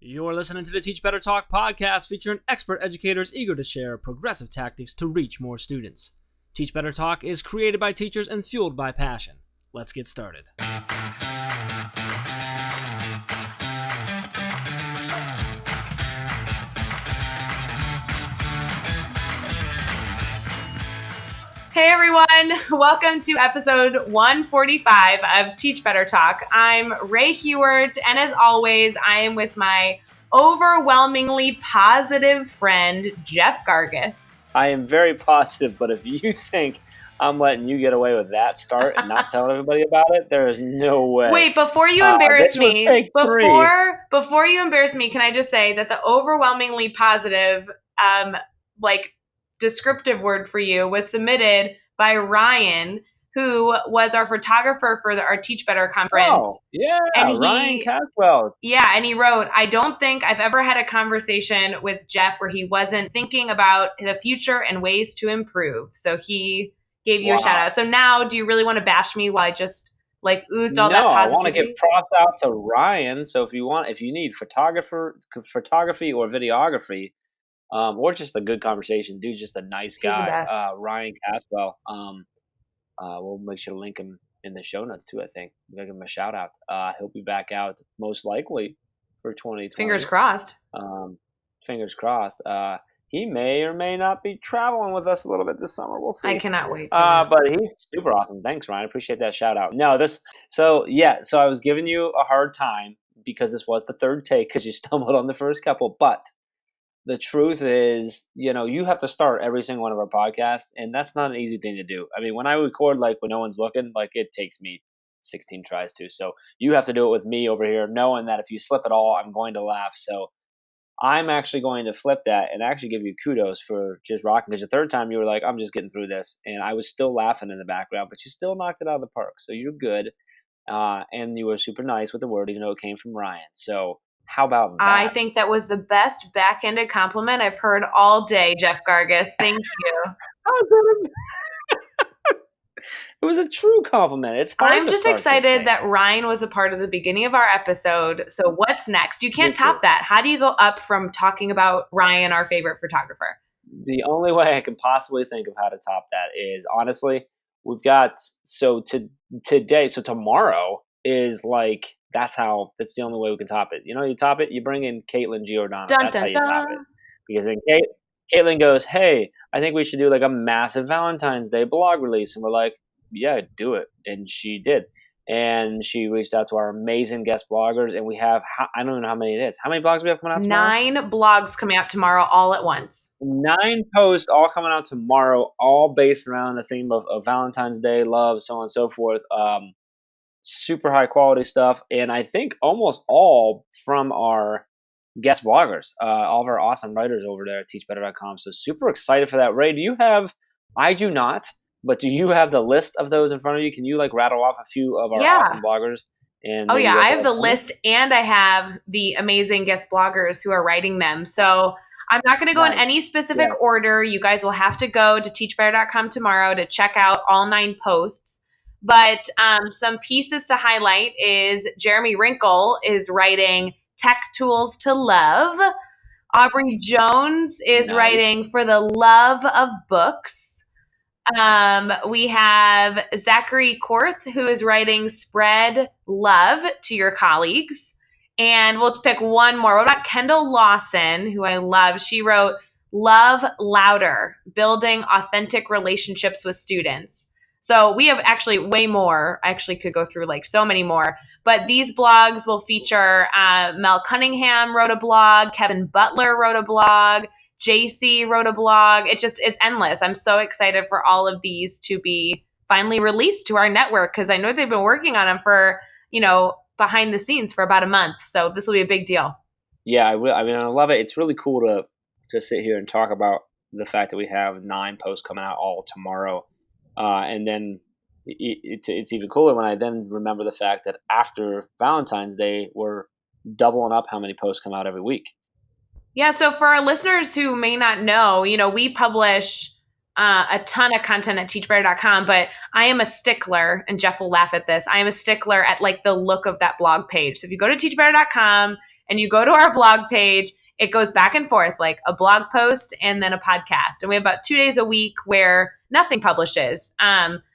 You're listening to the Teach Better Talk podcast featuring expert educators eager to share progressive tactics to reach more students. Teach Better Talk is created by teachers and fueled by passion. Let's get started. Hey everyone, welcome to episode 145 of Teach Better Talk. I'm Ray Hewart, and as always, I am with my overwhelmingly positive friend, Jeff Gargis. I am very positive, but if you think I'm letting you get away with that start and not telling everybody about it, there is no way. Wait, before you embarrass me, before you embarrass me, can I just say that the overwhelmingly positive, descriptive word for you was submitted by Ryan, who was our photographer for our Teach Better conference. Oh, yeah, and Ryan Caswell. Yeah, and he wrote, I don't think I've ever had a conversation with Jeff where he wasn't thinking about the future and ways to improve. So he gave you a shout out. So now, do you really want to bash me while I just oozed all that positivity? I want to give props out to Ryan. So if you need photography or videography, or just a good conversation, dude, just a nice guy. Ryan Caswell. We'll make sure to link him in the show notes too. I think we'll give him a shout out. He'll be back out most likely for 2020. Fingers crossed. Fingers crossed. He may or may not be traveling with us a little bit this summer. We'll see. I cannot wait. But he's super awesome. Thanks, Ryan. I appreciate that shout out. So I was giving you a hard time because this was the third take because you stumbled on the first couple, but the truth is, you have to start every single one of our podcasts, and that's not an easy thing to do. I mean, when I record, when no one's looking, it takes me 16 tries to. So you have to do it with me over here, knowing that if you slip at all, I'm going to laugh. So I'm actually going to flip that and actually give you kudos for just rocking. Because the third time you were like, I'm just getting through this. And I was still laughing in the background, but you still knocked it out of the park. So you're good. And you were super nice with the word, even though it came from Ryan. So how about that? I think that was the best backhanded compliment I've heard all day, Jeff Gargis. Thank you. It was a true compliment. I'm just excited that Ryan was a part of the beginning of our episode. So what's next? You can't top that. How do you go up from talking about Ryan, our favorite photographer? The only way I can possibly think of how to top that is, honestly, we've got, tomorrow is that's the only way we can top it. You top it, you bring in Caitlin Giordano. That's how you top it. Because then Caitlin goes, hey, I think we should do a massive Valentine's Day blog release. And we're like, yeah, do it. And she did. And she reached out to our amazing guest bloggers. And we have, I don't even know how many it is. How many blogs do we have coming out tomorrow? 9 blogs coming out tomorrow all at once. 9 posts all coming out tomorrow, all based around the theme of Valentine's Day, love, so on and so forth. Super high quality stuff, and I think almost all from our guest bloggers, all of our awesome writers over there at teachbetter.com. So super excited for that. Ray, I do not, but do you have the list of those in front of you? Can you rattle off a few of our awesome bloggers? And I have the list, and I have the amazing guest bloggers who are writing them. So I'm not going to go in any specific order. You guys will have to go to teachbetter.com tomorrow to check out all 9 posts. But some pieces to highlight is Jeremy Wrinkle is writing Tech Tools to Love. Aubrey Jones is writing For the Love of Books. We have Zachary Korth, who is writing Spread Love to Your Colleagues. And we'll pick one more. What about Kendall Lawson, who I love? She wrote Love Louder, Building Authentic Relationships with Students. So we have actually way more. I actually could go through so many more. But these blogs will feature Mel Cunningham wrote a blog. Kevin Butler wrote a blog. JC wrote a blog. It's endless. I'm so excited for all of these to be finally released to our network because I know they've been working on them for, behind the scenes for about a month. So this will be a big deal. Yeah, I love it. It's really cool to sit here and talk about the fact that we have 9 posts coming out all tomorrow. And then it's even cooler when I then remember the fact that after Valentine's Day, we're doubling up how many posts come out every week. Yeah. So for our listeners who may not know, we publish a ton of content at teachbetter.com, but I am a stickler, and Jeff will laugh at this. I am a stickler at the look of that blog page. So if you go to teachbetter.com and you go to our blog page, it goes back and forth, like a blog post and then a podcast. And we have about 2 days a week where nothing publishes,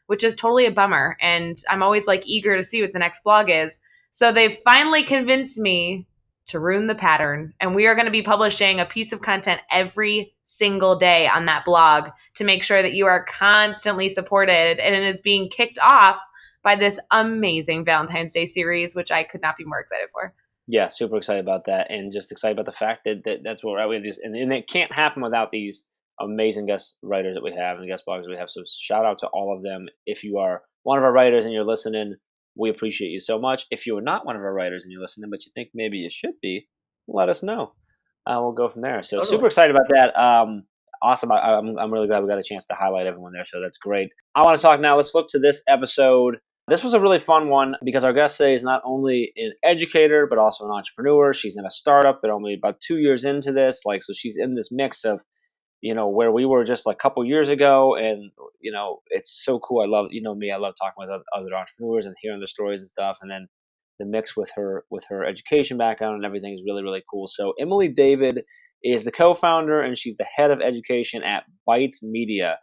which is totally a bummer. And I'm always like eager to see what the next blog is. So they've finally convinced me to ruin the pattern. And we are going to be publishing a piece of content every single day on that blog to make sure that you are constantly supported. And it is being kicked off by this amazing Valentine's Day series, which I could not be more excited for. Yeah, super excited about that, and just excited about the fact that's what we have these, and it can't happen without these amazing guest writers that we have and guest bloggers we have. So shout out to all of them. If you are one of our writers and you're listening, we appreciate you so much. If you are not one of our writers and you're listening, but you think maybe you should be, let us know. We'll go from there. So super excited about that. Awesome. I'm really glad we got a chance to highlight everyone there. So that's great. I want to talk now. Let's flip to this episode. This was a really fun one because our guest today is not only an educator, but also an entrepreneur. She's in a startup. They're only about 2 years into this. So she's in this mix of, where we were just like a couple years ago. And, it's so cool. I love, me, I love talking with other entrepreneurs and hearing their stories and stuff. And then the mix with her education background and everything is really, really cool. So Emily David is the co-founder and she's the head of education at Bytes Media.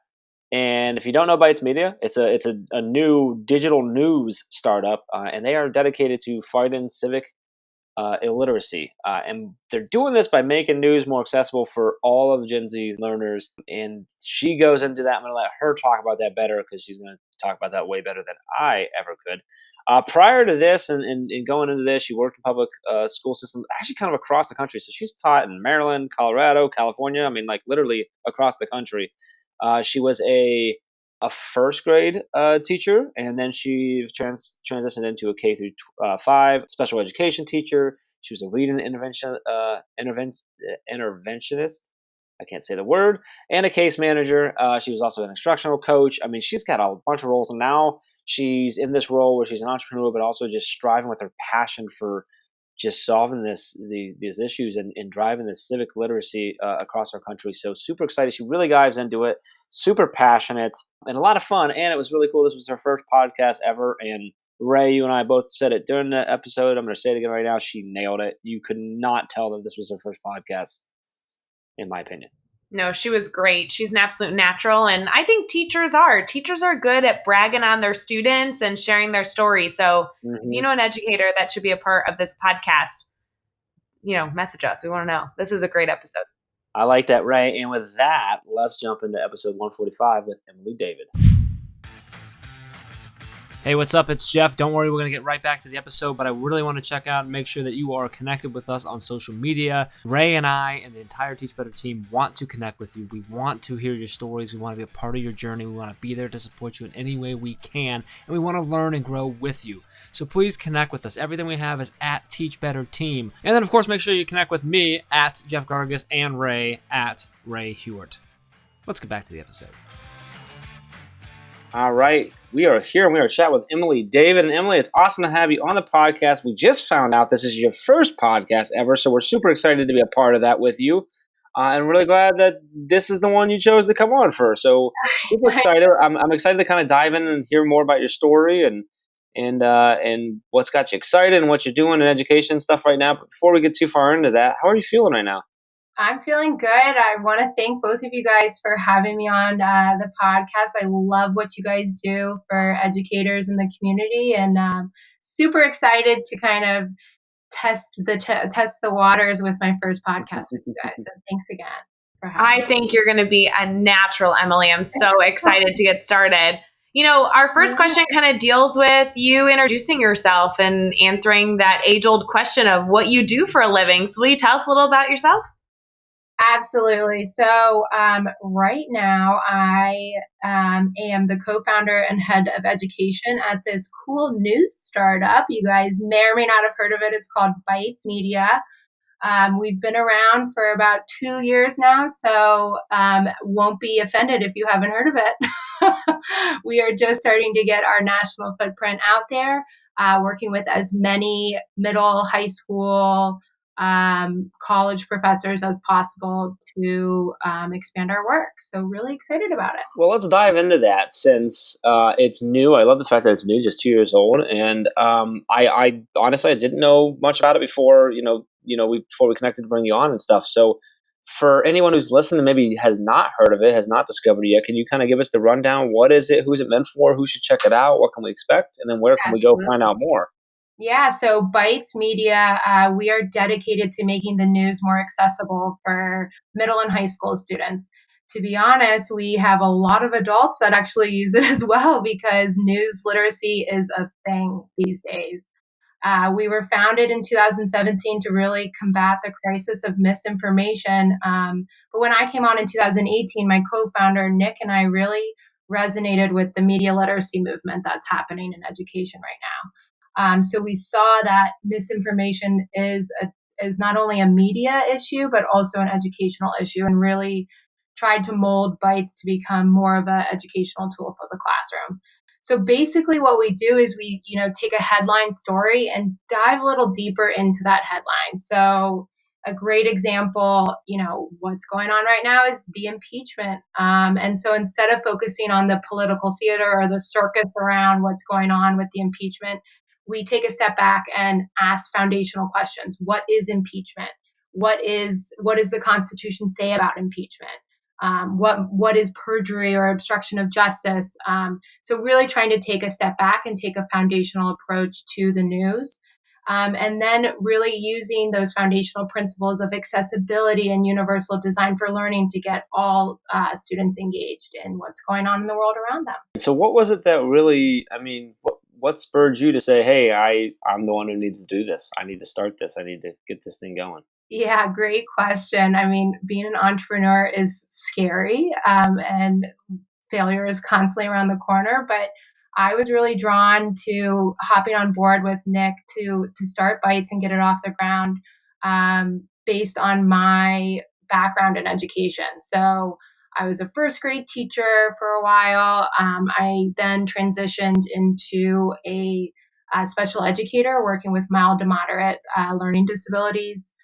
And if you don't know Bytes Media, it's a new digital news startup, and they are dedicated to fighting civic illiteracy. And they're doing this by making news more accessible for all of Gen Z learners. And she goes into that. I'm going to let her talk about that better because she's going to talk about that way better than I ever could. Prior to this and going into this, she worked in public school systems, actually kind of across the country. So she's taught in Maryland, Colorado, California. I mean, like literally across the country. She was a first grade teacher, and then she transitioned into a K through 5 special education teacher. She was a reading interventionist. I can't say the word, and a case manager. She was also an instructional coach. I mean, she's got a bunch of roles, and now she's in this role where she's an entrepreneur, but also just striving with her passion for just solving these issues and driving this civic literacy across our country. So super excited. She really dives into it, super passionate, and a lot of fun. And it was really cool. This was her first podcast ever. And Ray, you and I both said it during the episode. I'm going to say it again right now. She nailed it. You could not tell that this was her first podcast, in my opinion. No, she was great. She's an absolute natural. And I think teachers are good at bragging on their students and sharing their story. So if you know an educator that should be a part of this podcast, message us. We want to know. This is a great episode. I like that, Ray. And with that, let's jump into episode 145 with Emily David. Hey, what's up? It's Jeff. Don't worry, we're going to get right back to the episode, but I really want to check out and make sure that you are connected with us on social media. Ray and I and the entire Teach Better team want to connect with you. We want to hear your stories. We want to be a part of your journey. We want to be there to support you in any way we can, and we want to learn and grow with you. So please connect with us. Everything we have is at Teach Better Team. And then, of course, make sure you connect with me at Jeff Gargas and Ray at Ray Hewart. Let's get back to the episode. All right. We are here and we are chatting with Emily David. And Emily, it's awesome to have you on the podcast. We just found out this is your first podcast ever, so we're super excited to be a part of that with you. And really glad that this is the one you chose to come on for. So super excited. I'm excited to kind of dive in and hear more about your story and what's got you excited and what you're doing in education and stuff right now. But before we get too far into that, how are you feeling right now? I'm feeling good. I want to thank both of you guys for having me on the podcast. I love what you guys do for educators in the community, and super excited to kind of test the waters with my first podcast with you guys. So thanks again for having me. I think you're going to be a natural, Emily. I'm so excited to get started. Our first question kind of deals with you introducing yourself and answering that age-old question of what you do for a living. So will you tell us a little about yourself? Absolutely. So right now I am the co-founder and head of education at this cool news startup. You guys may or may not have heard of it. It's called Bytes Media. We've been around for about 2 years now, so won't be offended if you haven't heard of it. We are just starting to get our national footprint out there, working with as many middle, high school, college professors as possible to expand our work. So really excited about it. Well, let's dive into that since it's new. I love the fact that it's new, just 2 years old. And I honestly, I didn't know much about it before, before we connected to bring you on and stuff. So for anyone who's listening, maybe has not heard of it, has not discovered it yet, can you kind of give us the rundown? What is it? Who's it meant for? Who should check it out? What can we expect? And then where can we go find out more? Yeah, so Bytes Media, we are dedicated to making the news more accessible for middle and high school students. To be honest, we have a lot of adults that actually use it as well because news literacy is a thing these days. We were founded in 2017 to really combat the crisis of misinformation. But when I came on in 2018, my co-founder, Nick, and I really resonated with the media literacy movement that's happening in education right now. So we saw that misinformation is not only a media issue, but also an educational issue, and really tried to mold Bytes to become more of an educational tool for the classroom. So basically what we do is we, take a headline story and dive a little deeper into that headline. So a great example, what's going on right now is the impeachment. And so instead of focusing on the political theater or the circus around what's going on with the impeachment, we take a step back and ask foundational questions. What is impeachment? What does the Constitution say about impeachment? What is perjury or obstruction of justice? So really trying to take a step back and take a foundational approach to the news. And then really using those foundational principles of accessibility and universal design for learning to get all students engaged in what's going on in the world around them. So what was it that really, what spurred you to say, hey, I'm the one who needs to do this. I need to start this. I need to get this thing going. Yeah, great question. Being an entrepreneur is scary, and failure is constantly around the corner, but I was really drawn to hopping on board with Nick to start Bytes and get it off the ground, based on my background in education. So I was a first grade teacher for a while. I then transitioned into a special educator working with mild to moderate learning disabilities.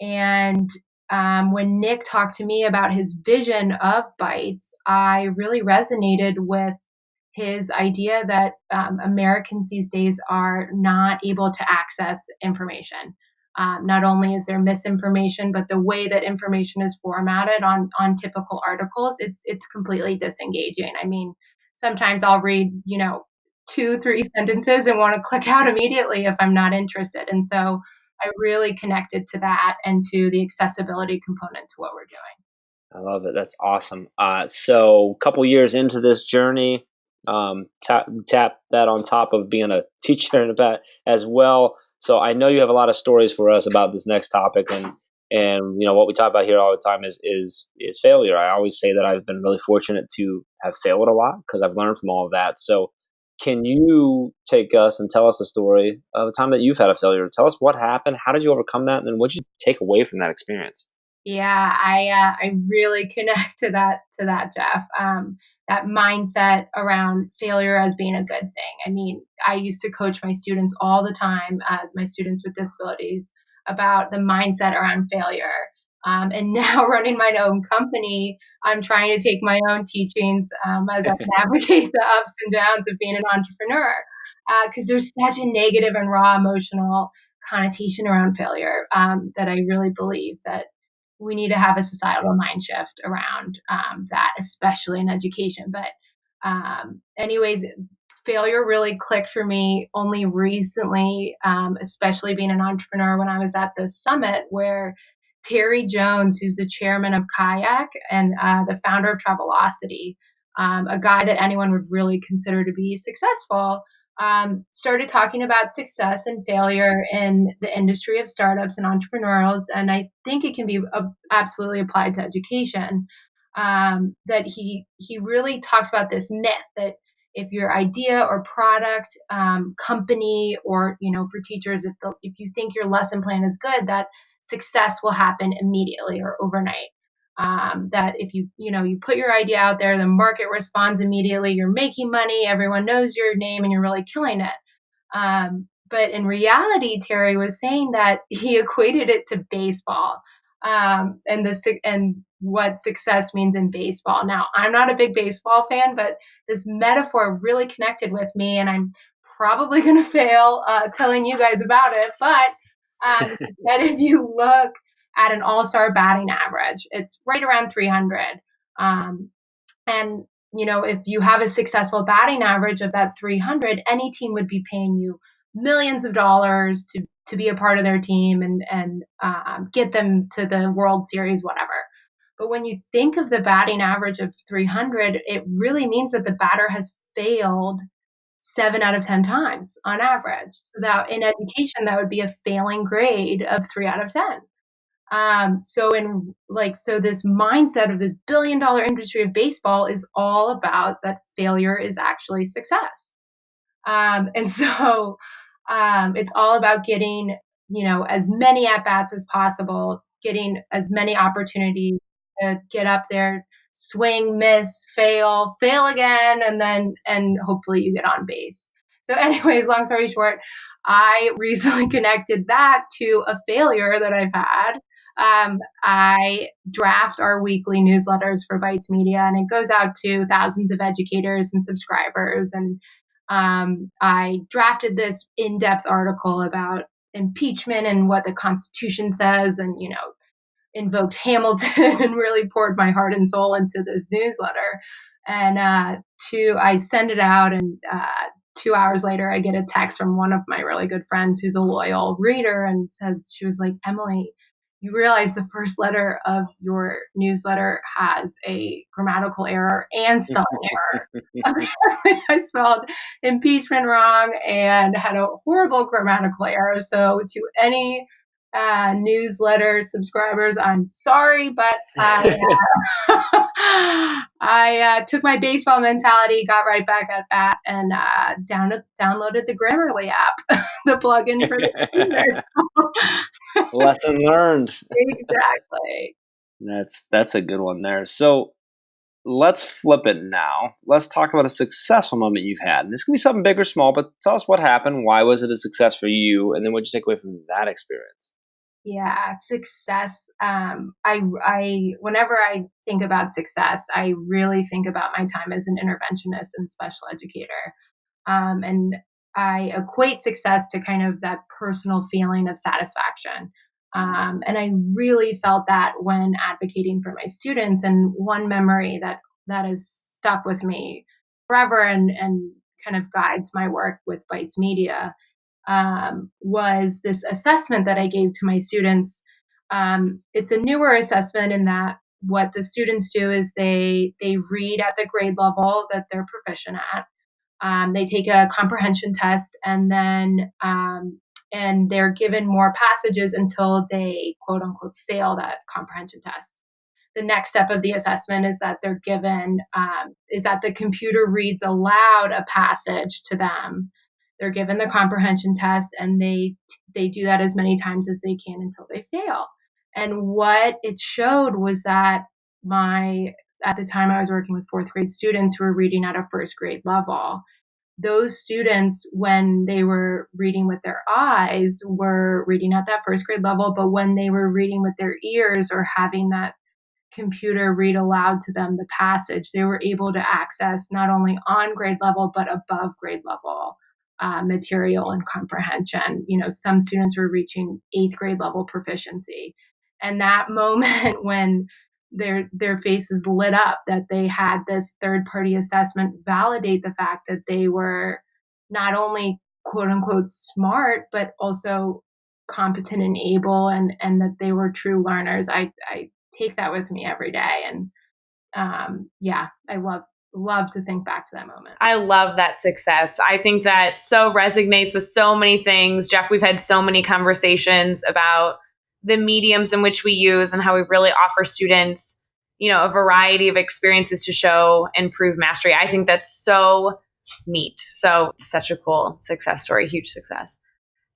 And when Nick talked to me about his vision of Bytes, I really resonated with his idea that Americans these days are not able to access information. Not only is there misinformation, but the way that information is formatted on typical articles, it's completely disengaging. Sometimes I'll read, 2-3 sentences and want to click out immediately if I'm not interested. And so I really connected to that and to the accessibility component to what we're doing. I love it. That's awesome. So a couple years into this journey, tap that on top of being a teacher in the past as well. So I know you have a lot of stories for us about this next topic, and what we talk about here all the time is failure. I always say that I've been really fortunate to have failed a lot because I've learned from all of that. So can you take us and tell us a story of a time that you've had a failure? Tell us what happened. How did you overcome that? And then what did you take away from that experience? Yeah, I really connect to that, Jeff. That mindset around failure as being a good thing. I used to coach my students all the time, my students with disabilities, about the mindset around failure. And now running my own company, I'm trying to take my own teachings as I navigate the ups and downs of being an entrepreneur. Because there's such a negative and raw emotional connotation around failure that I really believe that we need to have a societal mind shift around that, especially in education. But anyways, failure really clicked for me only recently, especially being an entrepreneur when I was at this summit where Terry Jones, who's the chairman of Kayak and the founder of Travelocity, a guy that anyone would really consider to be successful, started talking about success and failure in the industry of startups and entrepreneurials. And I think it can be absolutely applied to education. That he really talks about this myth that if your idea or product, company, or for teachers, if you think your lesson plan is good, that success will happen immediately or overnight. That if you put your idea out there, the market responds immediately, you're making money, everyone knows your name, and you're really killing it. But in reality, Terry was saying that he equated it to baseball, and what success means in baseball. Now, I'm not a big baseball fan, but this metaphor really connected with me, and I'm probably going to fail telling you guys about it. But That if you look at an all-star batting average, it's right around 300. And, if you have a successful batting average of that 300, any team would be paying you millions of dollars to be a part of their team and get them to the World Series, whatever. But when you think of the batting average of 300, it really means that the batter has failed 7 out of 10 times on average. So that in education, that would be a failing grade of 3 out of 10. So this mindset of this billion-dollar industry of baseball is all about that failure is actually success. And so it's all about getting, as many at-bats as possible, getting as many opportunities to get up there, swing, miss, fail again, and hopefully you get on base. So anyways, long story short, I recently connected that to a failure that I've had. I draft our weekly newsletters for Bytes Media, and it goes out to thousands of educators and subscribers. And I drafted this in-depth article about impeachment and what the Constitution says, and invoked Hamilton and really poured my heart and soul into this newsletter. And I send it out, and 2 hours later, I get a text from one of my really good friends who's a loyal reader, and she was like, Emily, you realize the first letter of your newsletter has a grammatical error and spelling error. Apparently, I spelled impeachment wrong and had a horrible grammatical error. So to any newsletter subscribers, I'm sorry, but I took my baseball mentality, got right back at bat, and downloaded the Grammarly app, the plugin for the computer. Lesson learned. Exactly. That's a good one there. So let's flip it now. Let's talk about a successful moment you've had. And this can be something big or small, but tell us what happened. Why was it a success for you? And then what'd you take away from that experience? Yeah, success. Whenever I think about success, I really think about my time as an interventionist and special educator. And I equate success to kind of that personal feeling of satisfaction. And I really felt that when advocating for my students. And one memory that has stuck with me forever and kind of guides my work with Bytes Media was this assessment that I gave to my students. It's a newer assessment in that what the students do is they read at the grade level that they're proficient at. They take a comprehension test, and then and they're given more passages until they quote unquote fail that comprehension test. The next step of the assessment is that they're given is that the computer reads aloud a passage to them. They're given the comprehension test, and they do that as many times as they can until they fail. And what it showed was that at the time I was working with fourth grade students who were reading at a first grade level. Those students, when they were reading with their eyes, were reading at that first grade level. But when they were reading with their ears or having that computer read aloud to them the passage, they were able to access not only on grade level, but above grade level material and comprehension. Some students were reaching 8th grade level proficiency. And that moment when their faces lit up, that they had this third-party assessment validate the fact that they were not only quote unquote smart, but also competent and able, and that they were true learners. I take that with me every day. And I love to think back to that moment. I love that success. I think that so resonates with so many things. Jeff, we've had so many conversations about the mediums in which we use and how we really offer students, a variety of experiences to show and prove mastery. I think that's so neat. So such a cool success story, huge success.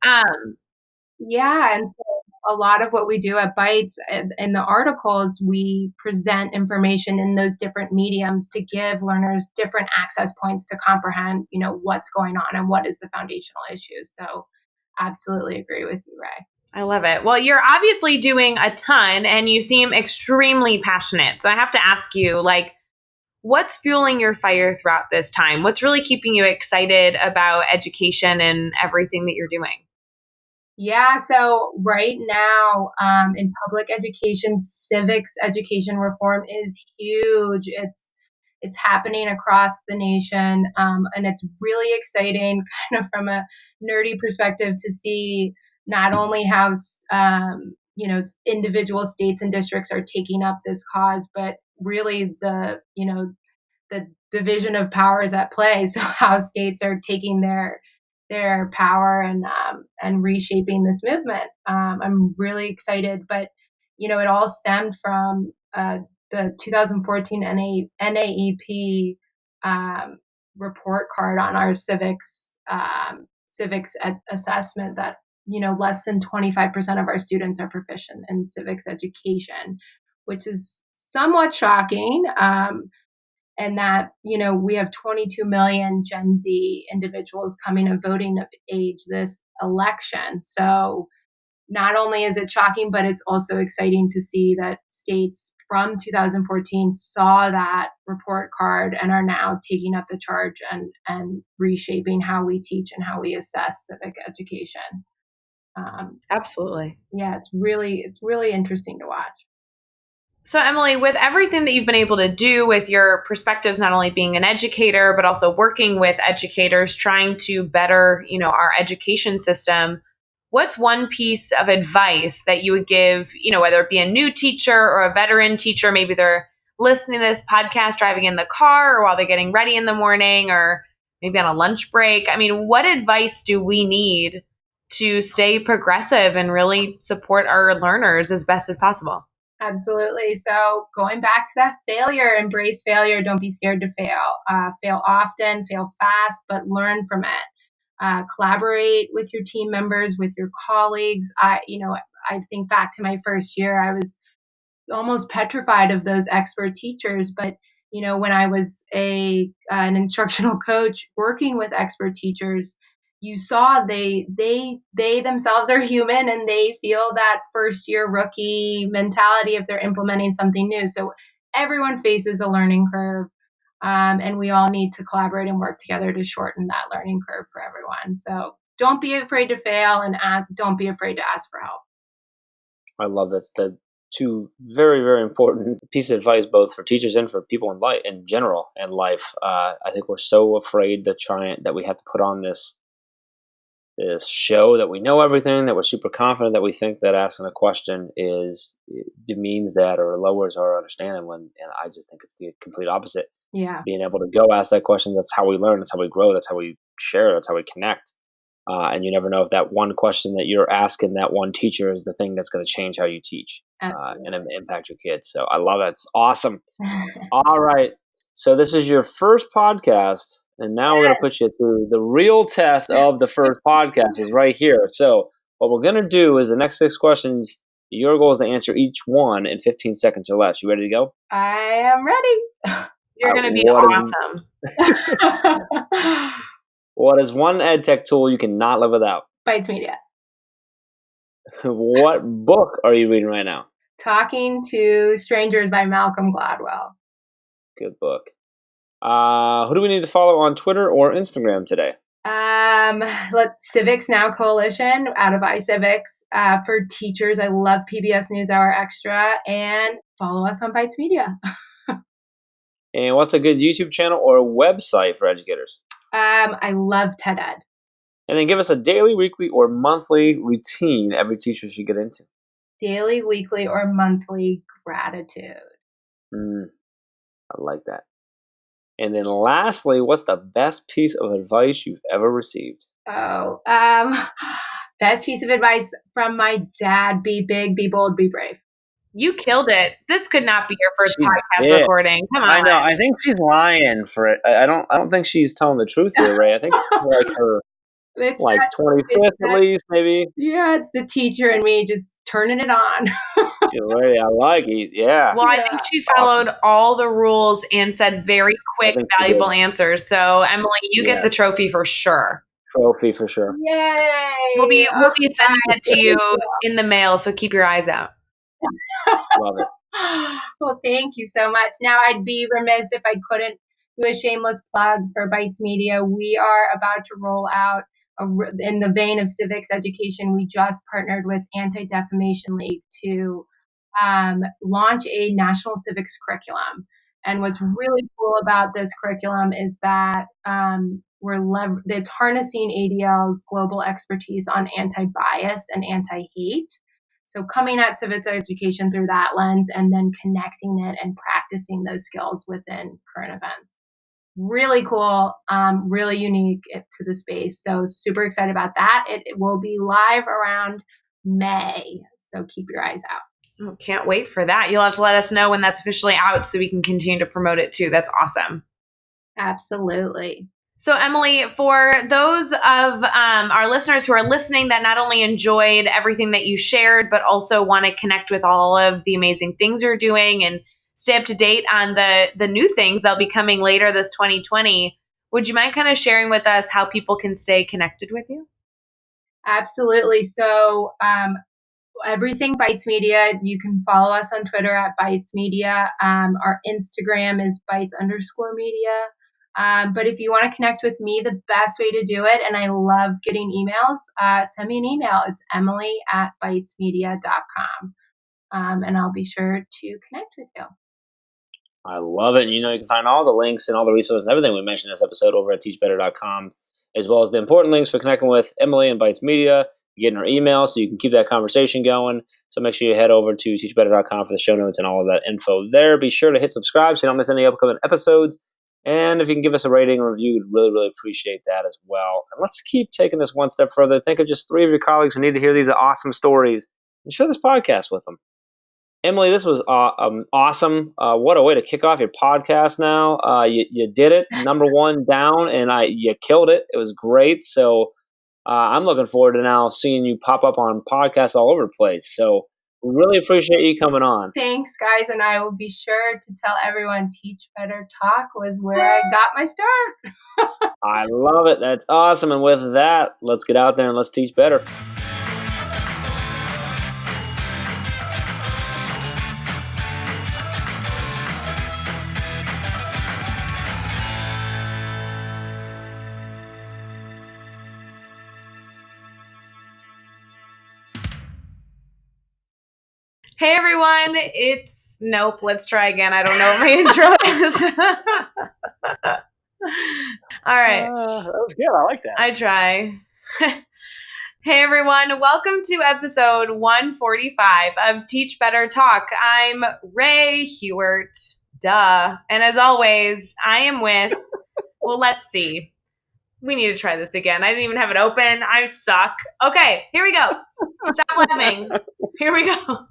Yeah. And so a lot of what we do at Bytes in the articles, we present information in those different mediums to give learners different access points to comprehend, what's going on and what is the foundational issue. So absolutely agree with you, Ray. I love it. Well, you're obviously doing a ton and you seem extremely passionate. So I have to ask you, what's fueling your fire throughout this time? What's really keeping you excited about education and everything that you're doing? Yeah, so right now in public education, civics education reform is huge. It's happening across the nation, and it's really exciting, kind of from a nerdy perspective, to see not only how individual states and districts are taking up this cause, but really the division of powers at play. So how states are taking their power and reshaping this movement. I'm really excited, but it all stemmed from the 2014 NAEP report card on our civics assessment that less than 25% of our students are proficient in civics education, which is somewhat shocking. And that we have 22 million Gen Z individuals coming of voting age this election. So not only is it shocking, but it's also exciting to see that states from 2014 saw that report card and are now taking up the charge and reshaping how we teach and how we assess civic education. Absolutely. Yeah, it's really interesting to watch. So, Emily, with everything that you've been able to do with your perspectives, not only being an educator, but also working with educators, trying to better, our education system, what's one piece of advice that you would give, whether it be a new teacher or a veteran teacher, maybe they're listening to this podcast driving in the car or while they're getting ready in the morning or maybe on a lunch break? I mean, what advice do we need to stay progressive and really support our learners as best as possible? Absolutely. So going back to that failure, embrace failure. Don't be scared to fail. Fail often, fail fast, but learn from it. Collaborate with your team members, with your colleagues. I think back to my first year, I was almost petrified of those expert teachers. But, when I was an instructional coach working with expert teachers, you saw they themselves are human and they feel that first year rookie mentality if they're implementing something new. So everyone faces a learning curve, and we all need to collaborate and work together to shorten that learning curve for everyone. So don't be afraid to fail and don't be afraid to ask for help. I love that. The two very, very important pieces of advice, both for teachers and for people in life, in general, and life. I think we're so afraid that we have to put on this show that we know everything, that we're super confident, that we think that asking a question demeans that or lowers our understanding, and I just think it's the complete opposite. Yeah. Being able to go ask that question, that's how we learn, that's how we grow, that's how we share, that's how we connect. And you never know if that one question that you're asking that one teacher is the thing that's going to change how you teach and impact your kids. So I love that. It's awesome. All right. So this is your first podcast. And now we're going to put you through the real test of the first podcast is right here. So what we're going to do is the next 6 questions, your goal is to answer each one in 15 seconds or less. You ready to go? I am ready. You're going to be awesome. What is one EdTech tool you cannot live without? Bytes Media. What book are you reading right now? Talking to Strangers by Malcom Gladwell. Good book. Who do we need to follow on Twitter or Instagram today? CivXNow Coalition out of iCivics. For teachers, I love PBS NewsHour Extra, and follow us on Bytes Media. And what's a good YouTube channel or website for educators? I love TED Ed. And then give us a daily, weekly, or monthly routine every teacher should get into. Daily, weekly, or monthly gratitude. I like that. And then lastly, what's the best piece of advice you've ever received? Best piece of advice from my dad: be big, be bold, be brave. You killed it. This could not be your first podcast recording. Come on. I know. I think she's lying for it. I don't think she's telling the truth here, Ray. I think it's like her 25th at least, maybe. Yeah, it's the teacher and me just turning it on. Ray, I like it. Yeah. Well, I think she followed all the rules and said very quick, valuable answers. So, Emily, you get the trophy for sure. Trophy for sure. Yay! We'll be sending it to you in the mail, so keep your eyes out. Love it. Well, thank you so much. Now, I'd be remiss if I couldn't do a shameless plug for Bytes Media. We are about to roll out in the vein of civics education, we just partnered with Anti-Defamation League to launch a national civics curriculum. And what's really cool about this curriculum is that it's harnessing ADL's global expertise on anti-bias and anti-hate. So coming at civics education through that lens and then connecting it and practicing those skills within current events. Really cool, really unique to the space. So super excited about that. It will be live around May. So keep your eyes out. Oh, can't wait for that. You'll have to let us know when that's officially out so we can continue to promote it too. That's awesome. Absolutely. So Emily, for those of our listeners who are listening that not only enjoyed everything that you shared, but also want to connect with all of the amazing things you're doing and stay up to date on the new things that'll be coming later this 2020, would you mind kind of sharing with us how people can stay connected with you? Absolutely. So everything Bytes Media, you can follow us on Twitter at Bytes Media. Our Instagram is Bytes_media. But if you want to connect with me, the best way to do it, and I love getting emails, send me an email. It's emily@bytesmedia.com. And I'll be sure to connect with you. I love it. And you can find all the links and all the resources and everything we mentioned in this episode over at teachbetter.com, as well as the important links for connecting with Emily and Bytes Media, getting her email so you can keep that conversation going. So make sure you head over to teachbetter.com for the show notes and all of that info there. Be sure to hit subscribe so you don't miss any upcoming episodes. And if you can give us a rating or review, we'd really, really appreciate that as well. And let's keep taking this one step further. Think of just 3 of your colleagues who need to hear these awesome stories and share this podcast with them. Emily, this was awesome. What a way to kick off your podcast now. You did it, number 1 down, and you killed it. It was great. So I'm looking forward to now seeing you pop up on podcasts all over the place. So we really appreciate you coming on. Thanks, guys. And I will be sure to tell everyone Teach Better Talk was where I got my start. I love it. That's awesome. And with that, let's get out there and let's teach better. Hey everyone, let's try again. I don't know what my intro is. All right. That was good. I like that. I try. Hey everyone, welcome to episode 145 of Teach Better Talk. I'm Ray Hewart, duh. And as always, I am with, well, let's see. We need to try this again. I didn't even have it open. I suck. Okay, here we go. Stop laughing. Here we go.